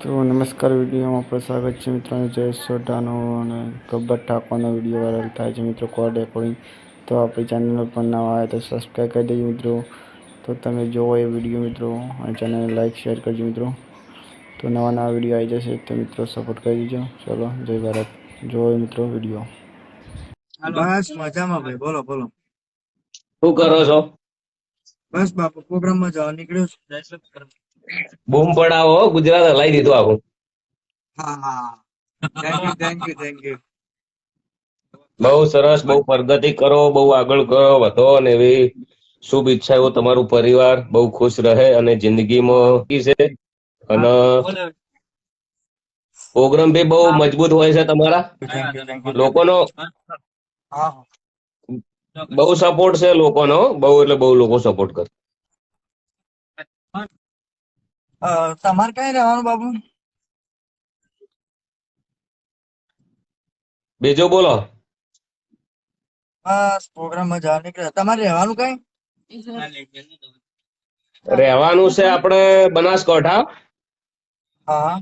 તો નમસ્કાર, વિડીયોમાં આપણું સ્વાગત છે મિત્રોને. જયેશ સોઢાનો અને ગબ્બર ઠાકોરનો વિડીયો વાયરલ થાય છે મિત્રો, કોલ રેકોર્ડિંગ. તો આપણી ચેનલ પર નવા આવે તો સબસ્ક્રાઈબ કરી દેજો મિત્રો. તો તમે જોવો એ વિડીયો મિત્રો અને ચેનલને લાઈક શેર કરજો મિત્રો. તો નવા વિડીયો આવી જશે તો મિત્રો સપોર્ટ કરી દેજો. ચલો, જય ભારત. જોવો મિત્રો વિડીયો. બસ મજામાં ભાઈ, બોલો બોલો. શું કરો છો? બસ બાપુ પ્રોગ્રામમાં જવા નીકળ્યો છું. બૂમ પડાવો, ગુજરાત હલાવી દીધું આખું. હા હા, થેન્ક યુ. બહુ સરસ, બહુ પ્રગતિ કરો, બહુ આગળ કરો, વધો અને એવી શુભ ઈચ્છા એવો તમારું પરિવાર બહુ ખુશ રહે અને જિંદગીમાં છે. અને પ્રોગ્રામ બી બહુ મજબૂત હોય છે તમારા લોકોનો. હા, બહુ સપોર્ટ છે લોકોનો, બહુ એટલે બહુ લોકો સપોર્ટ કરે. તમારે કઈ રહેવાનું બાબુ? બીજું બોલો. બસ પ્રોગ્રામમાં જવા નીકળ્યા. તમારે રહેવાનું કઈ? રહેવાનું છે આપણે બનાસકાંઠા. હા,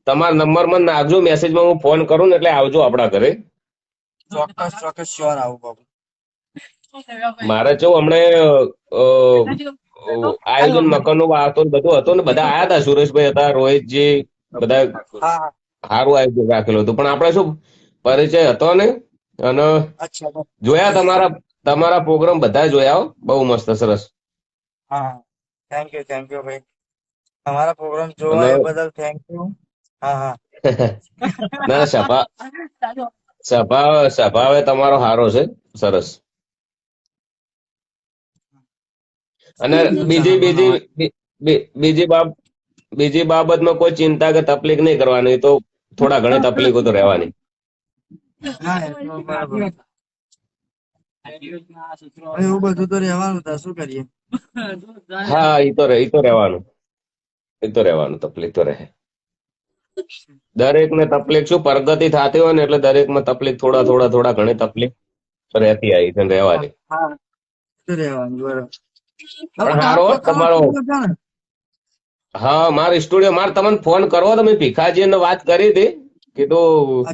તમારા નંબર મને નાખજો, મેસેજમાં હું ફોન કરું ને એટલે આવજો આપણા ઘરે. ચોક્કસ શ્યોર આવું બાબુ. મારે કેવું હમણે આયોજન મકાનનું વાતો બધું હતું ને, બધા આયા હતા, સુરેશભાઈ હતા, રોહિતજી, બધા હા, સારું આયોજન રાખેલું હતું. પણ આપણે શું પરિચય હતો ને, અને અચ્છા. જોયા તમારા પ્રોગ્રામ બધા જોયા હો. બહુ મસ્ત સરસ. હા, થેન્ક યુ ભાઈ. તમારા પ્રોગ્રામ જોવા એ બદલ થેન્ક યુ. હા હા. ના સ્વભાવ તમારો સારો છે, સરસ. અને બીજી બાબતમાં કોઈ ચિંતા કે તકલીફ નહીં કરવાની. તો થોડા ઘણી તકલીફો તો રહેવાની. એવું બધું તો રહેવાનું, શું કરીએ. હા, એ તો રહેવાનું તકલીફ તો રહે. દરેક ને તકલીફ શું પ્રગતિ થતી હોય ને, એટલે દરેક માં તકલીફ થોડા ઘણી તકલીફ રહેતી આવી છે, રહેવાની. બરોબર. પણ હારો તમારો. હા, મારો સ્ટુડિયો, તમને ફોન કરવો તો મેં ભીખાજીને વાત કરી હતી. કીધું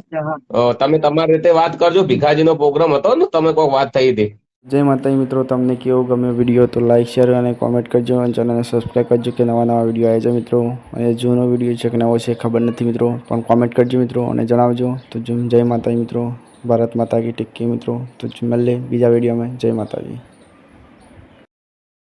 તમે તમારી રીતે વાત કરજો. ભીખાજીનો પ્રોગ્રામ હતો ને, તમે કોઈ વાત થઈ હતી. જય માતાજી મિત્રો, તમને કેવો ગમે વિડીયો તો લાઈક શેર અને કોમેન્ટ કરજો અને ચેનલને સબસ્ક્રાઈબ કરજો કે નવા વિડીયો આવે છે મિત્રો. અને જૂનો વિડીયો છે કે નવો છે ખબર નથી મિત્રો, પણ કોમેન્ટ કરજો મિત્રો અને જણાવજો. તો જય માતાજી મિત્રો, ભારત માતા કી ટિક્કી મિત્રો. તો મળીએ બીજા વિડીયોમાં. જય માતાજી.